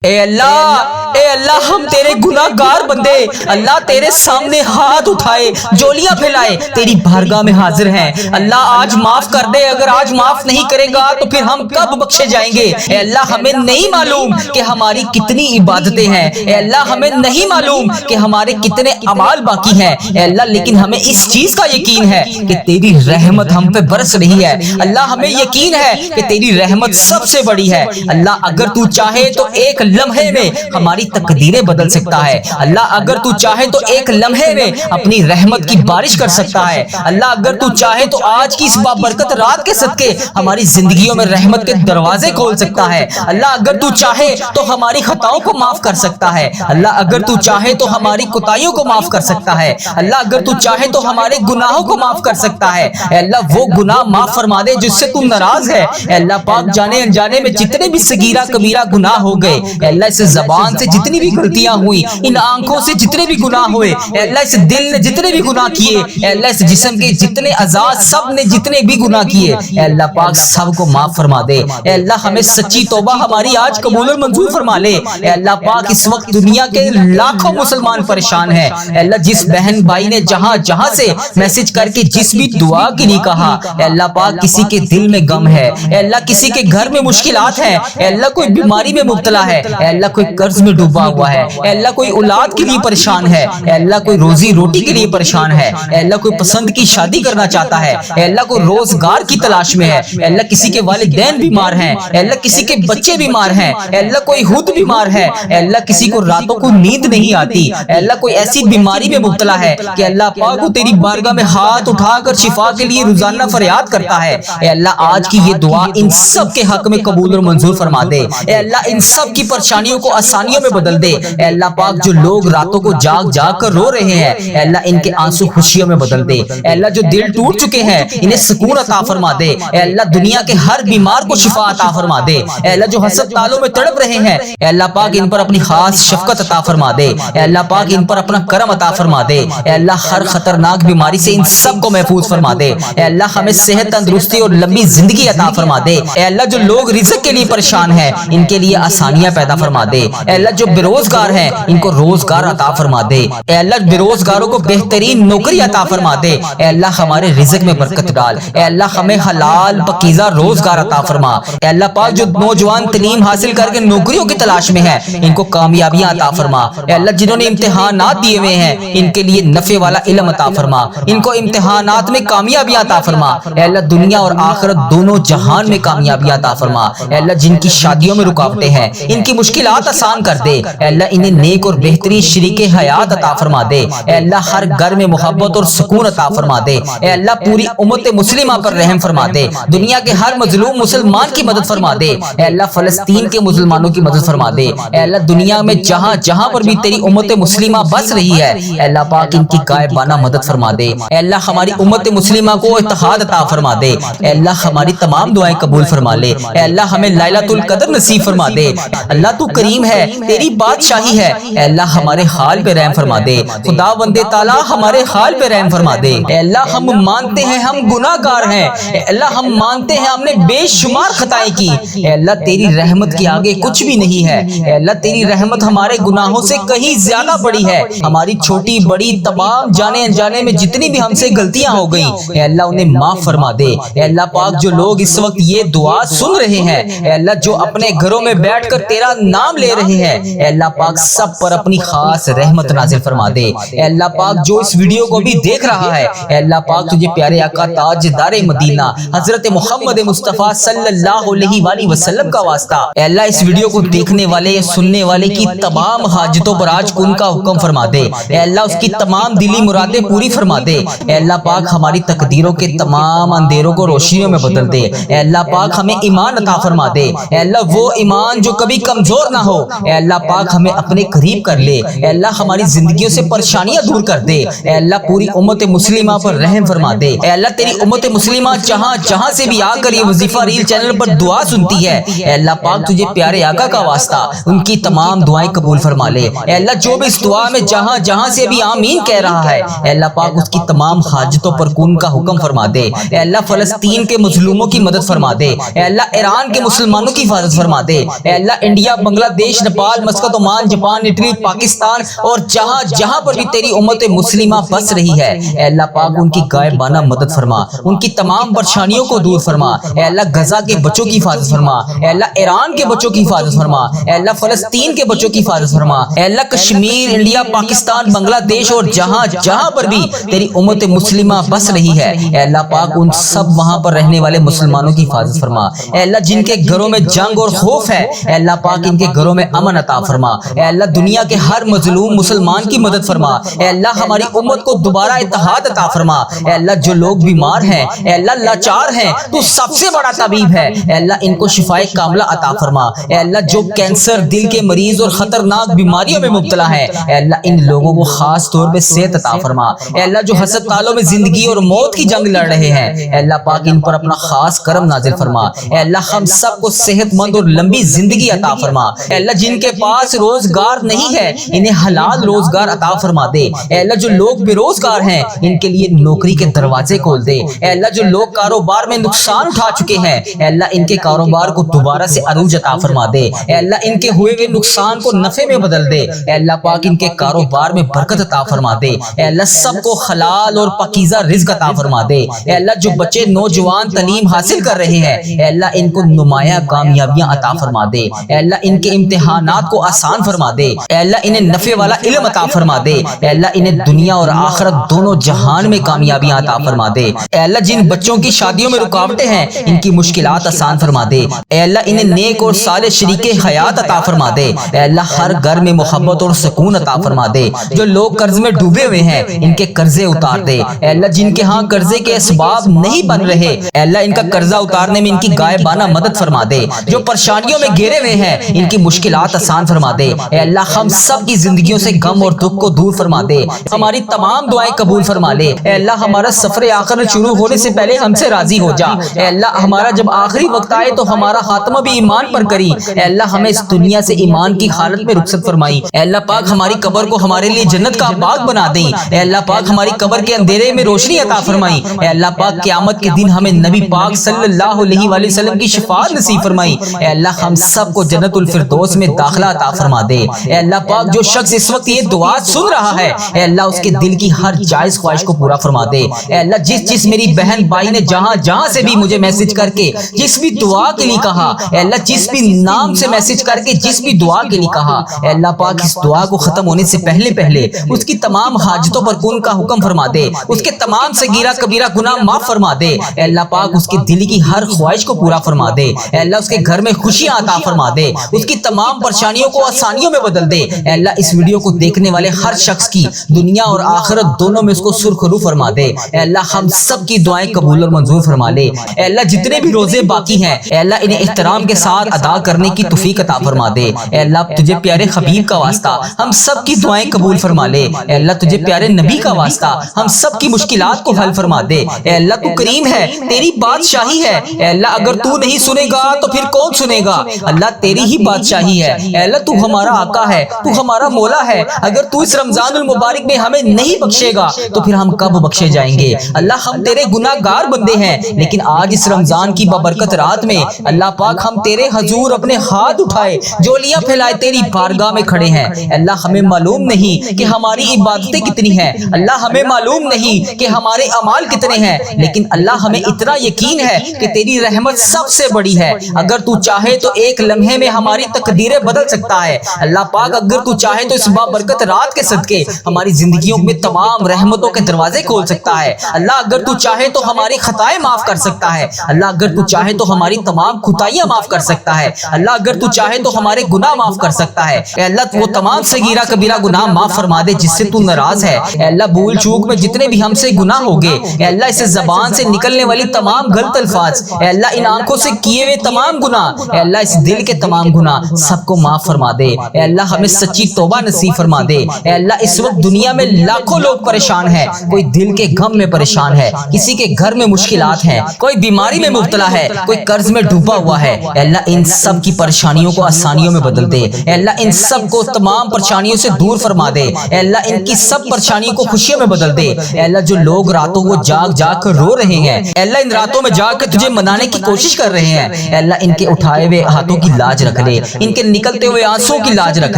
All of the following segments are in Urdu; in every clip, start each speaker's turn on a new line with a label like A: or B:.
A: اے اللہ ہم تیرے گناہ گار بندے اللہ تیرے سامنے ہاتھ اٹھائے جولیاں پھیلائے تیری بارگاہ میں حاضر ہیں۔ اللہ آج معاف کر دے، اگر آج معاف نہیں کرے گا تو پھر ہم کب بخشے جائیں گے؟ اے اللہ ہمیں نہیں معلوم کہ ہماری کتنی عبادتیں ہیں، اے اللہ ہمیں نہیں معلوم کہ ہمارے کتنے اعمال باقی ہیں، اے اللہ لیکن ہمیں اس چیز کا یقین ہے کہ تیری رحمت ہم پہ برس رہی ہے۔ اللہ ہمیں یقین ہے کہ تیری رحمت سب سے بڑی ہے۔ اللہ اگر تو چاہے تو ایک لمحے میں ہماری تقدیریں بدل سکتا ہے۔ اللہ اگر تو چاہے تو ایک لمحے میں اپنی رحمت کی بارش کر سکتا ہے۔ اللہ اگر تو چاہے تو آج کی اس بابرکت رات کے صدقے ہماری زندگیوں میں رحمت کے دروازے کھول سکتا ہے۔ اللہ اگر تو چاہے تو ہماری خطاؤں کو معاف کر سکتا ہے۔ اللہ اگر تو چاہے تو ہماری کوتاہیوں کو معاف کر سکتا ہے۔ اللہ اگر تو چاہے تو ہمارے گناہوں کو معاف کر سکتا ہے۔ اے اللہ وہ گناہ معاف فرما دے جس سے تو ناراض ہے۔ اے اللہ پاک جانے انجانے میں جتنے بھی صغیرہ کبیرہ گناہ ہو گئے، اے اللہ اس زبان سے جتنی بھی غلطیاں ہوئی، ان آنکھوں سے جتنے بھی گناہ ہوئے، اے اللہ اس دل نے جتنے بھی گناہ کیے، اے اللہ اس جسم کے جتنے اعضاء سب نے جتنے بھی گناہ کیے، اے اللہ پاک سب کو معاف فرما دے۔ اے اللہ ہمیں سچی توبہ ہماری آج قبول اور منظور فرما لے۔ اے اللہ پاک اس وقت دنیا کے لاکھوں مسلمان پریشان ہیں، اے اللہ جس بہن بھائی نے جہاں جہاں سے میسج کر کے جس بھی دعا کے لیے کہا، اے اللہ پاک کسی کے دل میں غم ہے، اے اللہ کسی کے گھر میں مشکلات ہیں، اے اللہ کوئی بیماری میں مبتلا ہے، اے اللہ کوئی قرض میں ڈوبا ہوا ہے، اے اللہ کوئی اولاد کے لیے پریشان ہے، اے اللہ کوئی روزی روٹی کے لیے پریشان ہے، اے اللہ کوئی پسند کی شادی کرنا چاہتا ہے، اے اللہ کوئی روزگار کی تلاش میں ہے، اے اللہ کسی کے والدین بیمار ہیں، اے اللہ کسی کے بچے بیمار ہیں، اے اللہ کوئی خود بیمار ہے، اے اللہ کسی کو راتوں کو نیند نہیں آتی، اے اللہ کوئی ایسی بیماری میں مبتلا ہے کہ اللہ پاک وہ تیری بارگاہ میں ہاتھ اٹھا کر شفا کے لیے روزانہ فریاد کرتا ہے۔ اے اللہ آج کی یہ دعا ان سب کے حق میں قبول اور منظور فرما دے۔ اے اللہ ان سب کی پریشانیوں کو آسانیوں میں بدل دے۔ اے اللہ پاک جو لوگ راتوں کو جاگ جاگ کر رو رہے ہیں، اے اللہ ان کے آنسو خوشیوں میں بدل دے۔ اے اللہ جو دل ٹوٹ چکے ہیں انہیں سکون عطا فرما دے۔ اے اللہ دنیا کے ہر بیمار کو شفا عطا فرما دے۔ اے اللہ جو ہسپتالوں میں تڑپ رہے ہیں، اے اللہ پاک ان پر اپنی خاص شفقت عطا فرما دے۔ اے اللہ پاک ان پر اپنا کرم عطا فرما دے۔ اے اللہ ہر خطرناک بیماری سے ان سب کو محفوظ فرما دے۔ اے اللہ ہمیں صحت تندرستی اور لمبی زندگی عطا فرما دے۔ اے اللہ جو لوگ رزق کے لیے پریشان ہیں ان کے لیے آسانیاں پیدا فرما دے۔ اے اللہ جو بے روزگار ہیں ان کو روزگار عطا فرما دے۔ اے اللہ بے روزگاروں کو بہترین نوکری عطا فرما دے۔ اے اللہ ہمارے رزق میں برکت ڈال۔ اے اللہ ہمیں حلال پاکیزہ روزگار عطا فرما۔ اے اللہ پاک جو نوجوان تعلیم حاصل کر کے نوکریوں کی تلاش میں ہیں ان کو کامیابیاں عطا فرما۔ اے اللہ جنہوں نے امتحانات دیے ہوئے ہیں ان کے لیے نفع والا علم عطا فرما، ان کو امتحانات میں کامیابیاں عطا فرما۔ اے اللہ دنیا اور آخرت دونوں جہان میں کامیابیاں عطا فرما۔ اے اللہ جن کی شادیوں میں رکاوٹیں ہیں ان کی مشکلات آسان کر دے۔ اے اللہ انہیں نیک اور بہترین شریک حیات عطا فرما دے۔ اے اللہ ہر گھر میں محبت اور سکون عطا فرما دے۔ اے اللہ پوری امت مسلمہ پر رحم فرما دے۔ دنیا کے ہر مظلوم مسلمان کی مدد فرما دے۔ اے اللہ فلسطین کے مسلمانوں کی مدد فرما دے۔ اے اللہ دنیا میں جہاں جہاں پر بھی تیری امت مسلمہ بس رہی ہے، اے اللہ پاک ان کی غائبانہ مدد فرما دے۔ اے اللہ ہماری امت مسلمہ کو اتحاد عطا فرما دے۔ اے اللہ ہماری تمام دعائیں قبول فرما لے۔ اے اللہ ہمیں لیلۃ القدر نصیب فرما دے۔ اللہ تو کریم ہے، تیری بادشاہی ہے، اے اللہ ہمارے حال پہ رحم فرما دے۔ خدا بندے تعالیٰ ہمارے حال پہ رحم فرما دے۔ اے اللہ ہم مانتے ہیں ہم گناہ گار ہیں، اے اللہ ہم مانتے ہیں ہم نے بے شمار خطائیں کی، اے اللہ تیری رحمت کے آگے کچھ بھی نہیں ہے۔ اے اللہ تیری رحمت ہمارے گناہوں سے کہیں زیادہ بڑی ہے۔ ہماری چھوٹی بڑی تمام جانے انجانے میں جتنی بھی ہم سے غلطیاں ہو گئیں، اے اللہ انہیں معاف فرما دے۔ اے اللہ پاک جو لوگ اس وقت یہ دعا سن رہے ہیں، اے اللہ جو اپنے گھروں میں بیٹھ کر تیرا نام لے رہے ہیں، اے اللہ پاک سب پر اپنی خاص رحمت نازل فرما دے۔ اے اللہ پاک جو اس ویڈیو کو بھی دیکھ رہا ہے، اے اللہ پاک تجھے پیارے آقا تاجدار مدینہ حضرت محمد مصطفیٰ صلی اللہ علیہ وآلہ وسلم کا واسطہ، اے اللہ اس ویڈیو کو دیکھنے والے سننے والے کی تمام حاجتوں پر آج کن کا حکم فرما دے۔ اے اللہ اس کی تمام دلی مرادیں پوری فرما دے۔ اے اللہ پاک ہماری تقدیروں کے تمام اندھیروں کو روشنیوں میں بدل دے۔ اے اللہ پاک ہمیں ایمان عطا فرما دے۔ اے اللہ وہ ایمان جو کبھی کمزور نہ ہو، اے اللہ اللہ پاک ہمیں اپنے قریب کر لے، اے اللہ ہماری زندگیوں سے پریشانیاں دور کر دے، اے اللہ پوری امت مسلمہ پر رحم فرما دے، اے اللہ تیری امت مسلمہ جہاں جہاں سے بھی آ کر یہ وظیفہ ریل چینل پر دعا سنتی ہے، اے اللہ پاک تجھے پیارے آقا کا واسطہ ان کی تمام دعائیں قبول فرما لے، اے اللہ جو بھی اس دعا میں جہاں جہاں سے بھی آمین کہہ رہا ہے، اے اللہ پاک اس کی تمام حاجتوں پر کون کا حکم فرما دے، اے اللہ فلسطین کے مظلوموں کی مدد فرما دے، اے اللہ ایران کے مسلمانوں کی حفاظت فرما دے، اے اللہ انڈیا، بنگلہ دیش، Nepal, Muscat, Oman, Japan, Italy, Pakistan اور جہاں جہاں پر بھی تیری امت مسلمہ بس رہی ہے، اے اللہ پاک ان کی غائبانہ مدد فرما، ان کی تمام پریشانیوں کو دور فرما، اے اللہ غزہ کے بچوں کی حفاظت فرما، اے اللہ ایران کے بچوں کی حفاظت فرما، اے اللہ فلسطین کے بچوں کی حفاظت فرما، اے اللہ کشمیر، انڈیا، پاکستان، بنگلہ دیش اور جہاں جہاں پر بھی تیری امت مسلمہ بس رہی ہے، اے اللہ پاک ان سب وہاں پر رہنے والے مسلمانوں کی حفاظت فرما، اے اللہ جن کے گھروں میں جنگ اور خوف ہے، اے اللہ پاک ان کے گھروں میں امن عطا فرما، اے اللہ دنیا کے ہر مظلوم مسلمان کی مدد فرما، اے اللہ ہماری امت کو دوبارہ اتحاد عطا فرما، اے اللہ جو لوگ بیمار ہیں، اے اللہ لاچار ہیں، تو سب سے بڑا طبیب ہے، اے اللہ ان کو شفائے کاملہ عطا فرما، اے اللہ جو کینسر، دل کے مریض اور خطرناک بیماریوں میں مبتلا ہے، اے اللہ ان لوگوں کو خاص طور پہ صحت عطا فرما، اے اللہ جو ہسپتالوں میں زندگی اور موت کی جنگ لڑ رہے ہیں، اے اللہ پاک ان پر اپنا خاص کرم نازل فرما، اے اللہ ہم سب کو صحت مند اور لمبی زندگی عطا فرما، اے اللہ جن کے پاس روزگار نہیں ہے انہیں حلال روزگار عطا فرما دے، اے اللہ جو لوگ بے روزگار ہیں ان کے لیے نوکری کے دروازے کھول دے، اے اللہ جو لوگ کاروبار میں نقصان اٹھا چکے ہیں، اے اللہ ان کے کاروبار کو دوبارہ سے عروج عطا فرما دے، اے اللہ ان کے ہوئے ہوئے نقصان کو نفع میں بدل دے، اے اللہ پاک ان کے کاروبار میں برکت عطا فرما دے، اے اللہ سب کو حلال اور پاکیزہ رزق عطا فرما دے، اے اللہ جو بچے نوجوان تعلیم حاصل کر رہے ہیں، اے اللہ ان کو نمایاں کامیابیاں عطا فرما دے، اے اللہ ان کے امتحانات کو آسان فرما دے، اے اللہ انہیں نفع والا علم عطا فرما دے، اے اللہ انہیں دنیا اور آخرت دونوں جہان میں کامیابیاں عطا فرما دے، اے اللہ جن بچوں کی شادیوں میں رکاوٹیں ہیں ان کی مشکلات آسان فرما دے، اے اللہ انہیں نیک اور صالح شریک حیات عطا فرما دے، اے اللہ ہر گھر میں محبت اور سکون عطا فرما دے، جو لوگ قرض میں ڈوبے ہوئے ہیں ان کے قرضے اتار دے، اے اللہ جن کے ہاں قرضے کے اسباب نہیں بن رہے، اے اللہ ان کا قرضہ اتارنے میں ان کی غائبانہ مدد فرما دے، جو پریشانیوں میں گھرے ہوئے ہیں ان کی مشکلات آسان فرما دے، اے اللہ ہم سب کی زندگیوں سے غم اور دکھ کو دور فرما دے، ہماری تمام دعائیں قبول فرما لے، اے اللہ ہمارا سفر آخرت شروع ہونے سے پہلے ہم سے راضی ہو جا، اے اللہ ہمارا جب آخری وقت آئے تو ہمارا خاتمہ بھی ایمان پر کری، اے اللہ ہمیں اس دنیا سے ایمان کی حالت میں رخصت فرمائی، اے اللہ پاک ہماری قبر کو ہمارے لیے جنت کا باغ بنا دیں، اے اللہ پاک ہماری قبر کے اندھیرے میں روشنی عطا فرمائی، اے اللہ پاک قیامت کے دن ہمیں نبی پاک صلی اللہ علیہ وآلہ وسلم کی شفاعت نصیب فرمائی، اے اللہ ہم سب کو جنت الفردوس میں داخلہ عطا فرما دے، اے اللہ پاک جو شخص اس وقت یہ دعا سن رہا ہے، اے اللہ اس کے دل کی ہر جائز خواہش کو پورا فرما دے، اے اللہ جس میری بہن بھائی نے جہاں جہاں سے بھی مجھے میسج کر کے جس بھی دعا کے لیے کہا، اے اللہ جس بھی نام سے میسج کر کے جس بھی دعا کے لیے کہا، اے اللہ پاک اس دعا کو ختم ہونے سے پہلے اس کی تمام حاجتوں پر کن کا حکم فرما دے، اس کے تمام صغیرہ کبیرہ گناہ معاف فرما دے، اے اللہ پاک اس کے دل کی ہر خواہش کو پورا فرما دے، اے اللہ اس کے گھر میں خوشیاں عطا فرما دے، اس کی تمام پریشانیوں کو آسانیوں میں بدل دے، اے اللہ اس ویڈیو کو دیکھنے والے ہر شخص کی دنیا اور آخرت دونوں میں اس کو سرخرو فرما دے، اے اللہ ہم سب کی دعائیں قبول اور منظور فرما لے، اے اللہ جتنے بھی روزے باقی ہیں اے اللہ انہیں احترام کے ساتھ ادا کرنے کی توفیق عطا فرما دے، اے اللہ تجھے پیارے حبیب کا واسطہ ہم سب کی دعائیں قبول فرما لے، اے اللہ تجھے پیارے نبی کا واسطہ ہم سب کی مشکلات کو حل فرما دے، اے اللہ تو کریم ہے، تیری بادشاہی ہے، اے اللہ اگر تو نہیں سنے گا تو پھر کون سنے گا، اللہ تیری ہی بادشاہی ہے، اے اللہ تو ہمارا آقا ہے، تو ہمارا مولا ہے، اگر تو اس رمضان المبارک میں ہمیں نہیں بخشے گا تو پھر ہم کب بخشے جائیں گے، اللہ ہم تیرے گناہ گار بندے ہیں، لیکن آج اس رمضان کی بابرکت رات میں اللہ پاک ہم تیرے حضور اپنے ہاتھ اٹھائے جولیاں پھیلائے تیری بارگاہ میں کھڑے ہیں، اللہ ہمیں معلوم نہیں کہ ہماری عبادتیں کتنی ہیں، اللہ ہمیں معلوم نہیں کہ ہمارے اعمال کتنے ہیں، لیکن اللہ ہمیں اتنا یقین ہے کہ تیری رحمت سب سے بڑی ہے، اگر تو چاہے تو ایک لمحے میں ہماری تقدیریں بدل سکتا ہے، اللہ پاک اگر تو چاہے تو اس بابرکت رات کے صدقے ہماری زندگیوں میں تمام رحمتوں کے دروازے کھول سکتا ہے، اللہ اگر تو چاہے تو ہماری خطائیں معاف کر سکتا ہے، اللہ اگر تو چاہے تو ہماری تمام خطائیاں معاف کر سکتا ہے، اللہ اگر تو چاہے تو ہمارے گناہ معاف کر سکتا ہے، اے اللہ وہ تمام صغیرہ کبیرہ گناہ معاف فرما دے جس سے تو ناراض ہے، اے اللہ بھول چوک میں جتنے بھی ہم سے گناہ ہو گئے، اے اللہ اس زبان سے نکلنے والی تمام غلط الفاظ، اے اللہ ان آنکھوں سے کیے ہوئے تمام گناہ، اے اللہ اس دل کے تمام گناہ سب کو معاف معاف فرما دے۔ اے اللہ ہمیں سچی توبہ نصیب فرما دے۔ اے اللہ اس وقت دنیا میں لاکھوں لوگ پریشان ہیں، کوئی دل کے غم میں پریشان ہے، کسی کے گھر میں مشکلات ہیں، کوئی بیماری میں مبتلا ہے، کوئی قرض میں ڈوبا ہوا ہے۔ اے اللہ ان سب کی پریشانیوں کو آسانیوں میں بدل دے۔ اے اللہ ان سب کو تمام پریشانیوں سے دور فرما دے۔ اے اللہ ان کی سب پریشانیوں کو خوشیوں میں بدل دے۔ اے اللہ جو لوگ راتوں کو جاگ جاگ کر رو رہے ہیں، اے اللہ ان راتوں میں جاگ کر تجھے منانے کی کوشش کر رہے ہیں، اے اللہ ان کے اٹھائے ہوئے ہاتھوں کی لاج رکھ لے، ان کے نکلتے ہوئے آنسوں کی لاج رکھ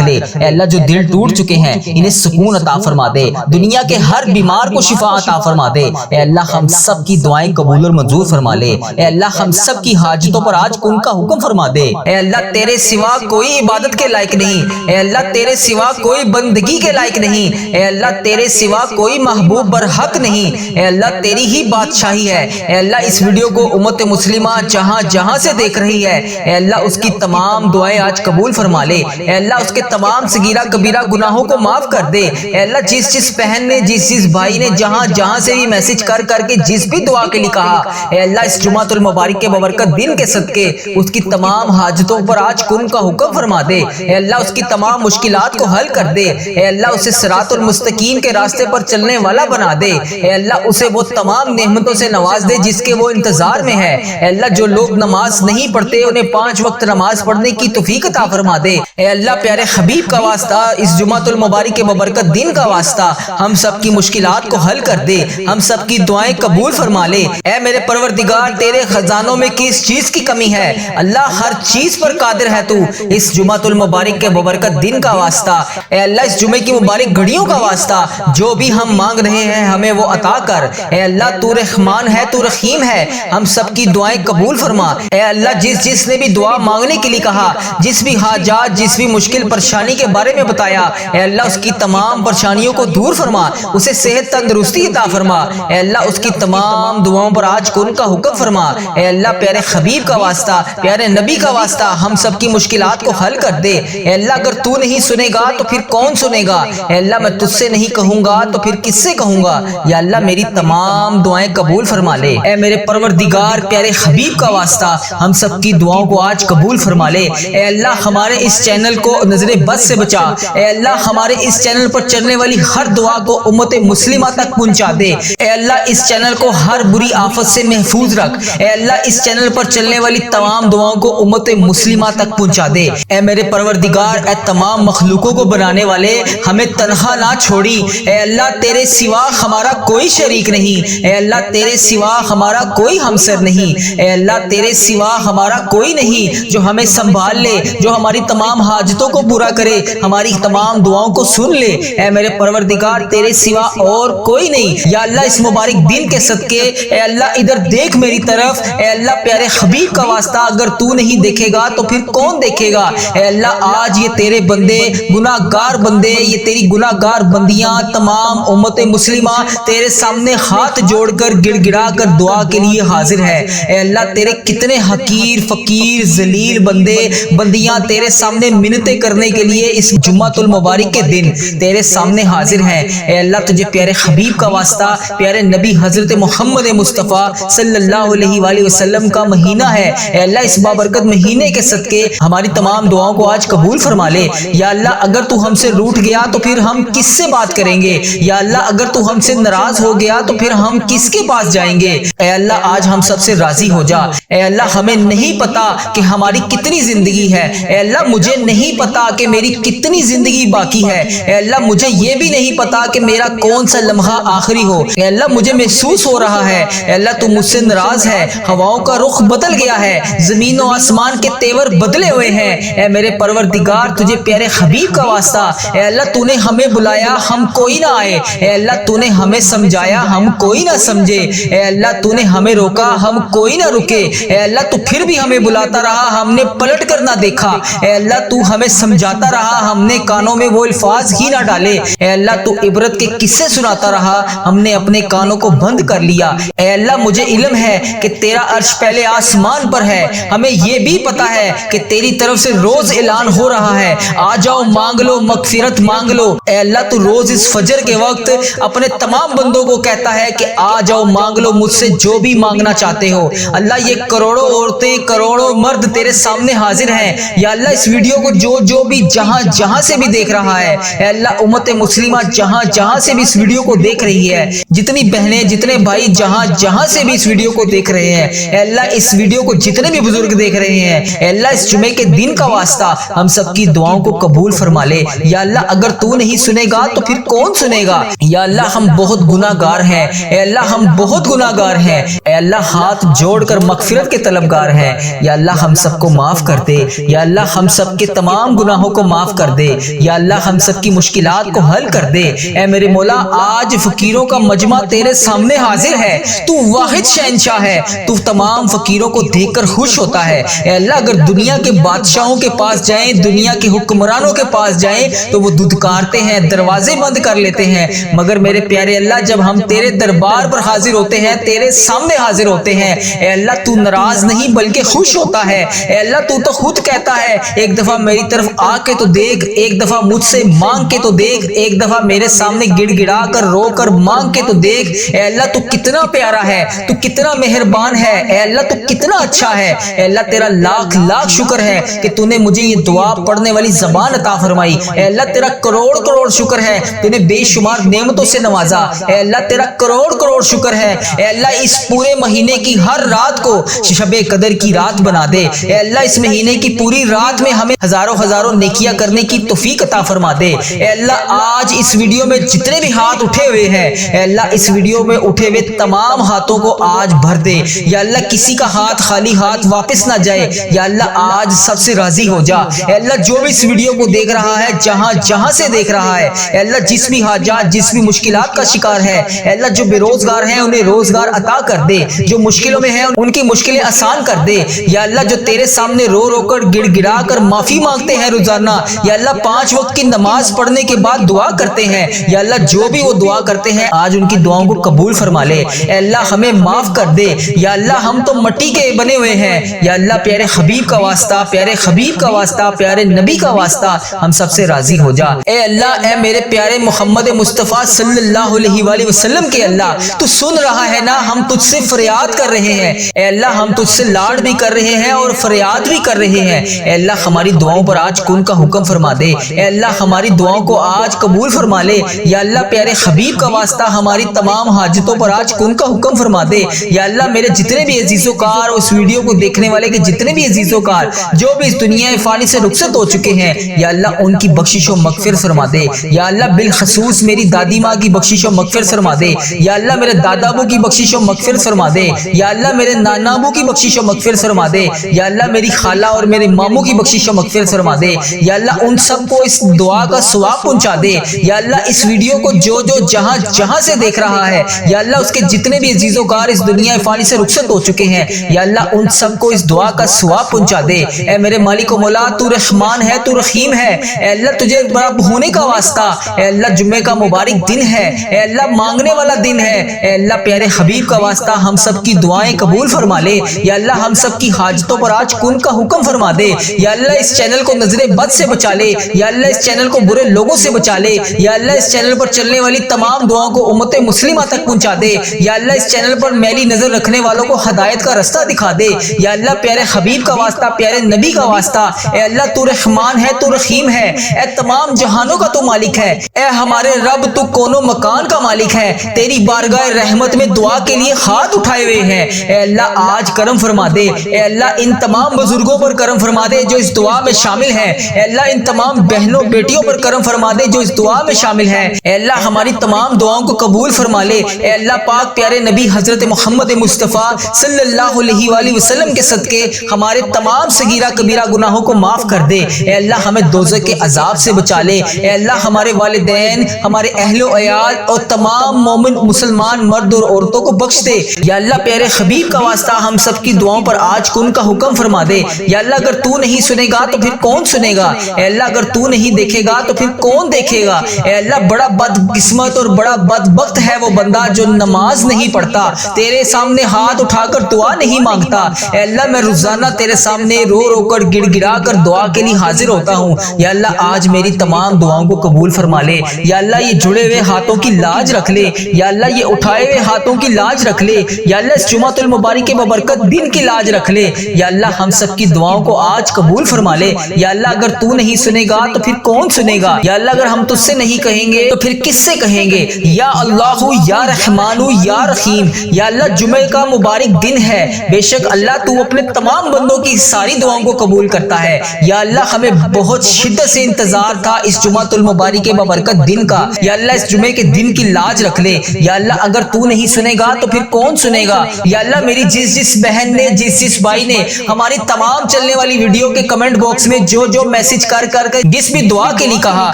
A: لے۔ اے اللہ جو دل ٹوٹ چکے ہیں انہیں سکون عطا فرما دے، دنیا کے ہر بیمار کو شفا عطا فرما دے۔ اے اللہ ہم سب کی دعائیں قبول اور منظور فرما لے۔ اے اللہ ہم سب کی حاجتوں پر آج کن کا حکم فرما دے۔ اے اللہ تیرے سوا کوئی عبادت کے لائق نہیں، اے اللہ تیرے سوا کوئی بندگی کے لائق نہیں، اے اللہ تیرے سوا کوئی محبوب برحق نہیں، اے اللہ تیری ہی بادشاہی ہے۔ اے اللہ اس ویڈیو کو امت مسلمہ جہاں جہاں سے دیکھ رہی ہے، اے اللہ اس کی تمام دعائیں آج قبول فرما لے۔ اے اللہ اس کے تمام صغیرہ کبیرہ گناہوں کو معاف کر دے۔ اے اللہ جس بہن نے جس بھائی نے جہاں جہاں سے بھی میسج کر کے جس بھی دعا کے لیے کہا، اے اللہ اس جمعۃ المبارک کے ببرکت دن کے صدقے اس کی تمام حاجتوں پر آج کن کا حکم فرما دے۔ اے اللہ اس کی تمام مشکلات کو حل کر دے۔ اے اللہ اسے صراط المستقیم کے راستے پر چلنے والا بنا دے۔ اے اللہ اسے وہ تمام نعمتوں سے نواز دے جس کے وہ انتظار میں ہے۔ اے اللہ جو لوگ نماز نہیں پڑھتے انہیں 5 وقت نماز پڑھنے کی توفیق عطا فرما دے۔ اے اللہ پیارے حبیب کا واسطہ، اس جمعۃ المبارک کے ببرکت دن کا واسطہ ہم سب کی مشکلات کو حل کر دے، ہم سب کی دعائیں قبول فرما لے۔ اے میرے پروردگار تیرے خزانوں میں کس چیز کی کمی ہے؟ اللہ ہر چیز پر قادر ہے تو۔ اس جمعۃ المبارک کے ببرکت دن کا واسطہ، اے اللہ اس جمعے کی مبارک گھڑیوں کا واسطہ جو بھی ہم مانگ رہے ہیں ہمیں وہ عطا کر۔ اے اللہ تو رحمان ہے، تو رحیم ہے، ہم سب کی دعائیں قبول فرما۔ اے اللہ جس نے بھی دعا مانگنے کے لیے کہا، جس بھی حاجات جس بھی مشکل پریشانی کے بارے میں بتایا، اے اللہ اس کی تمام پریشانیوں کو دور فرما، اسے صحت تندرستی عطا فرما۔ اے اللہ اس کی تمام دعاؤں پر آج کن کا حکم فرما۔ اے اللہ پیارے حبیب کا واسطہ، پیارے نبی کا واسطہ ہم سب کی مشکلات کو حل کر دے۔ اے اللہ اگر تو نہیں سنے گا تو پھر کون سنے گا؟ اے اللہ میں تجھ سے نہیں کہوں گا تو پھر کس سے کہوں گا؟ یا اللہ میری تمام دعائیں قبول فرما لے۔ اے میرے پروردگار پیارے حبیب کا واسطہ ہم سب کی دعاؤں کو آج قبول فرما لے۔ اے اللہ ہمارے اس چینل کو نظر بد سے بچا۔ اے اللہ ہمارے اس چینل پر چلنے والی ہر دعا کو امت مسلمہ تک پہنچا دے۔ اے اللہ اس چینل کو ہر بری آفت سے محفوظ رکھ۔ اے اللہ اس چینل پر چلنے والی تمام دعاؤں کو امت مسلمہ تک پہنچا دے۔ اے میرے پروردگار اے تمام مخلوقوں کو بنانے والے ہمیں تنہا نہ چھوڑی۔ اے اللہ تیرے سوا ہمارا کوئی شریک نہیں، اے اللہ تیرے سوا ہمارا کوئی ہمسر نہیں، اے اللہ تیرے سوا ہمارا کوئی نہیں جو ہمیں سنبھال لے، جو ہماری تمام حاجتوں کو پورا کرے، ہماری تمام دعاؤں کو سن لے۔ اے میرے پروردگار تیرے سوا اور کوئی نہیں۔ یا اللہ اس مبارک دن کے صدقے اے اللہ ادھر دیکھ میری طرف، اے اللہ پیارے حبیب کا واسطہ اگر تو نہیں دیکھے گا تو پھر کون دیکھے گا؟ اے اللہ آج یہ تیرے بندے گناہ گار بندے، یہ تیری گناہ گار بندیاں تمام امت مسلمہ تیرے سامنے ہاتھ جوڑ کر گڑ گڑا کر دعا کے لیے حاضر ہے۔ اے اللہ تیرے کتنے حقیر فقیر ذلیل بندے بندیاں تیرے سامنے منتیں کرنے کے لیے اس جمعۃ المبارک کے دن تیرے سامنے حاضر ہیں۔ اے اللہ تجھے پیارے حبیب کا واسطہ، پیارے نبی حضرت محمد مصطفیٰ صلی اللہ علیہ وآلہ وسلم کا مہینہ ہے، اے اللہ اس بابرکت مہینے کے صدقے ہماری تمام دعاؤں کو آج قبول فرما لے۔ یا اللہ اگر تو ہم سے روٹھ گیا تو پھر ہم کس سے بات کریں گے؟ یا اللہ اگر تو ہم سے ناراض ہو گیا تو پھر ہم کس کے پاس جائیں گے؟ اے اللہ آج ہم سب سے راضی ہو جا۔ اے اللہ ہمیں نہیں پتا کہ ہماری کتنی زندگی ہے، اے اللہ مجھے نہیں پتا کہ میری کتنی زندگی باقی ہے، اے اللہ مجھے یہ بھی نہیں پتا کہ میرا کون سا لمحہ آخری ہو۔ اے اللہ مجھے محسوس ہو رہا ہے اے اللہ تو مجھ سے ناراض ہے، ہواؤں کا رخ بدل گیا ہے، زمین و آسمان کے تیور بدلے ہوئے ہیں۔ اے میرے پروردگار تجھے پیارے حبیب کا واسطہ، اے اللہ تو نے ہمیں بلایا ہم کوئی نہ آئے، اے اللہ تو نے ہمیں سمجھایا ہم کوئی نہ سمجھے، اے اللہ تو نے ہمیں روکا ہم کوئی نہ رکے، اے اللہ تو پھر بھی ہمیں بلاتا رہا ہم نے پلٹ کر نہ دیکھا، اے اللہ تو ہمیں سمجھاتا رہا ہم نے کانوں میں وہ الفاظ ہی نہ ڈالے، اے اللہ تو عبرت کے قصے سناتا رہا ہم نے اپنے کانوں کو بند کر لیا۔ اے اللہ مجھے علم ہے کہ تیرا عرش پہلے آسمان پر ہے، ہمیں یہ بھی پتا ہے کہ تیری طرف سے روز اعلان ہو رہا ہے آ جاؤ مانگ لو مغفرت مانگ لو۔ اے اللہ تو روز اس فجر کے وقت اپنے تمام بندوں کو کہتا ہے کہ آ جاؤ مانگ لو مجھ سے جو بھی مانگنا چاہتے ہو۔ اللہ یہ کروڑوں عورتیں کروڑوں مرد تیرے سامنے حاضر ہیں، یا اللہ اس ویڈیو کو جو بھی جہاں سے بھی دیکھ رہا ہے، اے اللہ امت مسلمہ جہاں سے بھی اس ویڈیو کو دیکھ رہی ہے، جتنی بہنیں جتنے بھائی جہاں سے بھی اس ویڈیو کو دیکھ رہے ہیں، اے اللہ اس ویڈیو کو جتنے بھی بزرگ دیکھ رہے ہیں، اے اللہ اس جمعے کے دن کا واسطہ ہم سب کی دعاؤں کو قبول فرما لے۔ یا اللہ اگر تو نہیں سنے گا تو پھر کون سنے گا؟ یا اللہ ہم بہت گناہ گار ہیں، اے اللہ ہم بہت گناہ گار ہیں، اے اللہ ہاتھ جوڑ کر مغفرت کے طلبگار ہیں، یا اللہ ہم سب کو معاف کر دے، یا اللہ ہم سب کے تمام گناہوں کو معاف کر دے، یا اللہ ہم سب کی مشکلات کو حل کر دے۔ اے میرے مولا آج فقیروں کا مجمع تیرے سامنے حاضر ہے، تو واحد شہنشاہ ہے، تو تمام فقیروں کو دیکھ کر خوش ہوتا ہے۔ اے اللہ اگر دنیا کے بادشاہوں کے پاس جائیں، دنیا کے حکمرانوں کے پاس جائیں تو وہ دھتکارتے ہیں، دروازے بند کر لیتے ہیں، مگر میرے پیارے اللہ جب ہم تیرے دربار پر حاضر ہوتے ہیں، تیرے سامنے حاضر ہوتے ہیں، اے اللہ تو ناراض نہیں بلکہ خوش ہوتا ہے۔ اے اللہ تو خود کہتا ہے ایک دفعہ میری طرف آ کے تو دیکھ، ایک دفعہ مجھ سے مانگ کے تو دیکھ، ایک دفعہ میرے سامنے گڑ گڑا کر رو کر مانگ کے تو دیکھ۔ اے اللہ تو کتنا پیارا ہے، تو کتنا مہربان ہے، اے اللہ تو کتنا اچھا ہے۔ اے اللہ تیرا لاکھ لاکھ شکر ہے کہ تو نے مجھے یہ دعا پڑھنے والی زبان عطا فرمائی۔ اے اللہ تیرا کروڑ کروڑ شکر ہے، تو نے بے شمار نعمتوں سے نوازا۔ اے اللہ تیرا کروڑ کروڑ شکر ہے، اے اللہ اس پورے مہینے کی ہر رات کو شب قدر کی رات بنا دے۔ اے اللہ اس مہینے کی پوری رات میں ہمیں ہزاروں ہزاروں نیکیاں کرنے کی توفیق عطا فرما دے۔ اے اللہ آج اس ویڈیو میں جتنے بھی ہاتھ اٹھے ہوئے ہیں، اے اللہ اس ویڈیو میں اٹھے ہوئے تمام ہاتھوں کو آج بھر دے۔ یا اللہ کسی کا ہاتھ خالی ہاتھ واپس نہ جائے، یا اللہ آج سب سے راضی ہو جا۔ اے اللہ جو بھی اس ویڈیو کو دیکھ رہا ہے، جہاں سے دیکھ رہا ہے، اے اللہ جس بھی حاجات جس بھی مشکلات کا شکار ہے، اے اللہ جو بے روزگار ہیں انہیں روزگار عطا کر دے، جو مشکلوں میں ہیں ان کی مشکلیں آسان کر دے۔ یا اللہ جو تیرے سامنے رو رو کر گڑ گڑا کر معافی مانگتے ہیں روزانہ، یا اللہ 5 وقت کی نماز پڑھنے کے بعد دعا کرتے ہیں، یا اللہ جو بھی وہ دعا کرتے ہیں آج ان کی دعاؤں کو قبول فرما لے۔ اے اللہ ہمیں معاف کر دے، یا اللہ ہم تو مٹی کے بنے ہوئے ہیں، یا اللہ پیارے حبیب کا واسطہ، پیارے حبیب کا واسطہ، پیارے نبی کا واسطہ ہم سب سے راضی ہو جا۔ اے اللہ اے میرے پیارے محمد مصطفیٰ صلی اللہ علیہ وآلہ وسلم کے اللہ تو سن رہا ہے نا، ہم تجھ سے فریاد کر رہے ہیں، اے اللہ ہم تجھ سے لاڑ بھی کر رہے ہیں اور فریاد بھی کر رہے ہیں۔ اے اللہ ہماری دعاؤں پر آج کن کا حکم فرما دے، اے اللہ ہماری دعاؤں کو آج قبول فرما لے، یا اللہ پیارے حبیب کا واسطہ ہماری تمام حاجتوں پر آج کن کا حکم فرما دے۔ یا اللہ میرے جتنے بھی عزیزوں کار اس ویڈیو کو دیکھنے والے کے جتنے بھی عزیزوں کار جو بھی اس دنیا فانی سے رخصت ہو چکے ہیں، یا اللہ ان کی بخشش و مغفرت فرما دے۔ یا اللہ بالخصوص میری دادی ماں کی بخشش و مغفرت فرما دے، یا اللہ میرے دادا ابو کی بخشش و مغفرت فرما دے، یا اللہ میرے نانا ابو کی بخشش و مغفرت فرما دے، یا اللہ میری خالہ اور میرے ماموں کی بخشش و مغفرت فرما دے۔ یا اللہ ان سب کو اس دعا کا ثواب پہنچا دے۔ یا اللہ اس ویڈیو کو جو جہاں سے دیکھ رہا ہے، یا اللہ اس کے جتنے بھی عزیزوں کار اس دنیا فانی سے رخصت ہو چکے ہیں، یا اللہ ان سب کو اس دعا کا ثواب پہنچا دے۔ اے میرے مالک و مولا تو رحمان ہے، تو رحیم ہے، اے اللہ تجھے بڑا ہونے کا واسطہ، اے اللہ جمعے کا مبارک دن ہے، اے اللہ مانگنے والا دن ہے، اے اللہ پیارے حبیب کا واسطہ ہم سب کی دعائیں قبول فرما لے۔ یا اللہ ہم سب کی حاجتوں پر آج کن کا حکم فرما دے۔ یا اللہ اس چینل کو نظر بد سے بچا لے، یا اللہ اس چینل کو برے لوگوں سے بچا لے، یا اللہ اس چینل پر چلنے والی تمام دعاؤں کو امت مسلمہ تک پہنچا دے۔ یا اللہ اس چینل پر میلی نظر رکھنے والوں کو ہدایت کا رستہ دکھا دے۔ یا اللہ پیارے حبیب کا واسطہ، پیارے نبی کا واسطہ، اے اللہ تو رحمان ہے، تو رحیم ہے، اے تمام جہانوں کا تو مالک ہے، اے ہمارے رب تو کونوں مکان کا مالک ہے، تیری بارگاہ رحمت میں دعا کے لیے ہاتھ اٹھائے ہوئے ہیں۔ اے اللہ آج کرم فرما دے، اے اللہ ان تمام بزرگوں پر کرم فرما دے جو اس دعا میں شامل ہیں، اے اللہ ان تمام بہنوں بیٹیوں پر کرم فرما دے جو اس دعا میں شامل ہیں، اے اللہ ہماری تمام دعاؤں کو قبول فرما لے۔ اے اللہ پاک پیارے نبی حضرت محمد مصطفیٰ صلی اللہ علیہ وآلہ وسلم کے صدقے ہمارے تمام صغیرہ کبیرہ گناہوں کو معاف کر دے۔ اے اللہ ہمیں دوزخ کے عذاب سے بچا لے۔ اے اللہ ہمارے والدین، ہمارے اہل و عیال اور تمام مومن مسلمان مرد اور عورتوں کو بخش دے۔ یا اللہ پیارے حبیب کا واسطہ ہم سب کی دعاؤں پر آج کن کا حکم فرما دے۔ یا اللہ اگر تو نہیں سنے گا تو پھر کون سنے گا؟ اے اللہ اگر تو نہیں دیکھے گا تو پھر کون دیکھے گا؟ اے اللہ بڑا بدقسمت اور بڑا بدبخت ہے وہ بندہ جو نماز نہیں پڑھتا، تیرے سامنے ہاتھ اٹھا کر دعا نہیں مانگتا۔ اے اللہ میں روزانہ تیرے سامنے رو رو کر گڑ گڑا کر دعا کے لیے حاضر ہوتا ہوں۔ یا اللہ آج میری تمام دعاؤں کو قبول فرما لے۔ یا اللہ یہ جڑے ہوئے ہاتھوں کی لاج رکھ لے، یا اللہ یہ اٹھائے ہوئے ہاتھوں کی لاج رکھ لے، یا اللہ اس جمعۃ المبارک کے ببرکت دن کی لاج رکھ لے۔ یا اللہ ہم سب کی دعاؤں کو آج قبول فرما فرما لے۔ یا اللہ اگر تو نہیں سنے گا تو پھر کون سنے گا؟ یا اللہ اگر ہم تجھ سے نہیں کہیں گے تو پھر کس سے کہیں گے؟ یا اللہ یا رحمان یا رحیم، یا اللہ جمعہ کا مبارک دن ہے، بے شک اللہ تو اپنے تمام بندوں کی ساری دعاؤں کو قبول کرتا ہے۔ یا اللہ ہمیں بہت شدت سے انتظار تھا اس جمعہ المبارک کے بابرکت دن کا، یا اللہ اس جمعے کے دن کی لاج رکھ لے۔ یا اللہ اگر تو نہیں سنے گا تو پھر کون سنے گا؟ یا اللہ میری جس بہن نے جس بھائی نے ہماری تمام چلنے والی ویڈیو کے کمنٹ باکس میں جو میسج کر جس بھی دعا کے لیے کہا،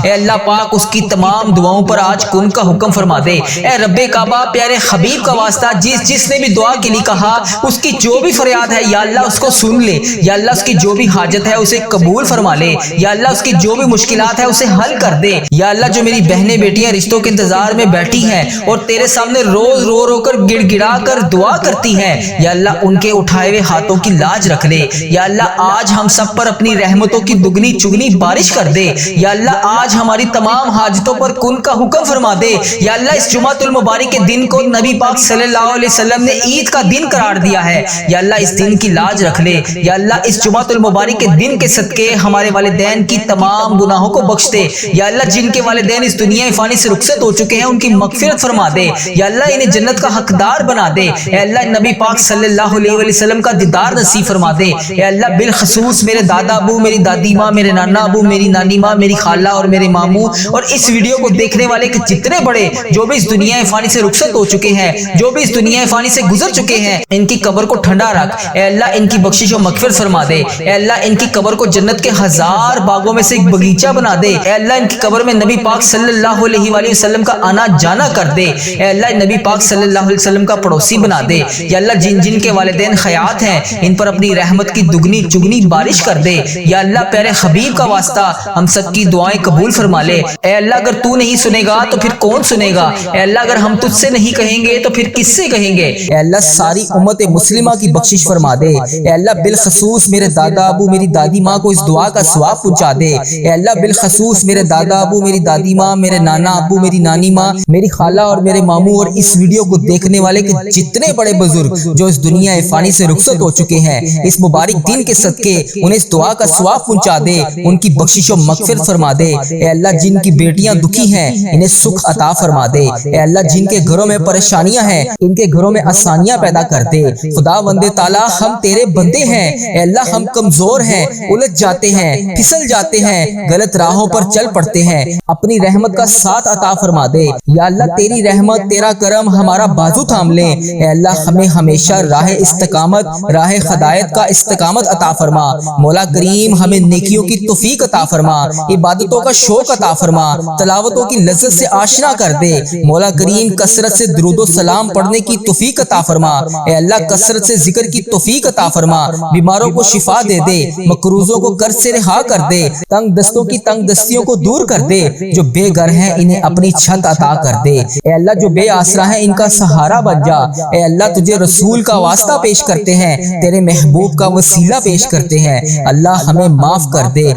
A: اے اللہ پاک اس کی تمام دعاؤں پر آج کن کا حکم فرما دے۔ اے رب کعبہ پیارے حبیب کا واسطہ جس نے بھی دعا کے لیے کہا، اس کی جو بھی فریاد ہے یا اللہ اس کو سن لے۔ یا اللہ اس کی جو بھی حاجت ہے اسے قبول فرما لے۔ یا اللہ اس کی جو بھی مشکلات ہے اسے حل کر دے۔ یا اللہ جو میری بہنیں بیٹیاں رشتوں کے انتظار میں بیٹھی ہیں اور تیرے سامنے روز رو کر گڑ گڑا کر دعا کرتی ہیں، یا اللہ ان کے اٹھائے ہوئے ہاتھوں کی لاج رکھ لے۔ یا اللہ آج ہم سب پر اپنی رحمتوں کی دگنی چگنی بارش کر دے۔ یا اللہ آج ہماری تمام حاجتوں پر کن کا حکم فرما دے۔ یا اللہ اس جمعہ المبارک کے دن کو نبی پاک صلی اللہ علیہ وسلم نے عید کا دن قرار دیا ہے، یا اللہ اس دن کی لاج رکھ لے۔ یا اللہ اس جمعہ المبارک کے دن کے صدقے ہمارے والدین کی تمام گناہوں کو بخش دے۔ یا اللہ جن کے والدین اس دنیا فانی سے رخصت ہو چکے ہیں ان کی مغفرت فرما دے۔ یا اللہ انہیں جنت کا حقدار بنا دے۔ اے اللہ نبی پاک صلی اللہ علیہ وسلم کا دیدار نصیب فرما دے۔ اے اللہ بالخصوص میرے دادا ابو، میری دادی ماں، میرے نانا ابو، میری نانی ماں، میری خالہ اور میرے ماموں اور اس ویڈیو کو دیکھنے والے کے جتنے بڑے جو بھی اس دنیا فانی سے رخصت ہو چکے ہیں، جو بھی اس دنیا فانی سے گزر چکے ہیں، ان کی قبر کو ٹھنڈا رکھ۔ اے اللہ ان کی بخشش و مغفرت فرما دے۔ اے اللہ ان کی قبر کو جنت کے 1000 باغوں میں سے ایک باغیچہ بنا دے۔ اے اللہ ان کی قبر میں نبی پاک صلی اللہ علیہ وآلہ وسلم کا آنا جانا کر دے۔ اے اللہ نبی پاک صلی اللہ علیہ وسلم کا پڑوسی بنا دے۔ یا اللہ جن کے والدین حیات ہیں ان پر اپنی رحمت کی دگنی چگنی بارش کر دے۔ یا اللہ پیارے حبیب کا واسطہ ہم سب کی دعائیں قبول فرما لے۔ اے اللہ اگر تو نہیں سنے گا تو پھر کون سنے گا؟ اے اللہ اگر ہم تجھ سے نہیں کہیں گے تو پھر کس سے کہیں گے؟ اے اللہ ساری امت مسلمہ کی بخشش فرما دے۔ اے اللہ بالخصوص میرے دادا ابو، میری دادی ماں کو اس دعا کا ثواب پہنچا دے۔ اے اللہ بالخصوص میرے دادا ابو، میری دادی ماں، میرے نانا ابو، میری نانی ماں، میری خالہ اور میرے ماموں اور اس ویڈیو کو دیکھنے والے کے جتنے بڑے بزرگ جو اس دنیا فانی سے رخصت ہو چکے ہیں، اس مبارک دن کے صدقے انہیں اس دعا کا ثواب پہنچا دے، ان کی بخشش و مغفرت فرما دے۔ اے اللہ جن کی بیٹیاں دکھی ہیں انہیں سکھ عطا فرما دے۔ اے اللہ جن کے گھروں میں پریشانیاں ہیں ان کے گھروں میں آسانیاں پیدا کر دے۔ خدا وند تعالیٰ ہم تیرے بندے ہیں، اے اللہ ہم کمزور ہیں، الجھ جاتے ہیں، پھسل جاتے ہیں، غلط راہوں پر چل پڑتے ہیں، اپنی رحمت کا ساتھ عطا فرما دے۔ یا اللہ تیری رحمت تیرا کرم ہمارا بازو تھام لے۔ اے اللہ ہمیں ہمیشہ راہ استقامت، راہ ہدایت کا استقامت عطا فرما۔ مولا کریم ہمیں نیکیوں کی توفیق عطا فرما، عبادتوں کا شوق عطا فرما، تلاوتوں کی لذت سے آشنا کر دے۔ مولا کریم کثرت سے درود و سلام پڑھنے کی توفیق عطا فرما۔ اے اللہ کثرت سے ذکر کی توفیق عطا فرما، بیماروں کو شفا دے دے، مقروضوں کو قرض سے رہا کر دے، تنگ دستوں کی تنگ دستیوں کو دور کر دے، جو بے گھر ہیں انہیں اپنی چھت عطا کر دے۔ اے اللہ جو بے آسرا ہیں ان کا سہارا بن جا۔ اے اللہ تجھے رسول کا واسطہ پیش کرتے ہیں، تیرے محبوب کا وسیلہ پیش کرتے ہیں، اللہ ہمیں معاف کر دے۔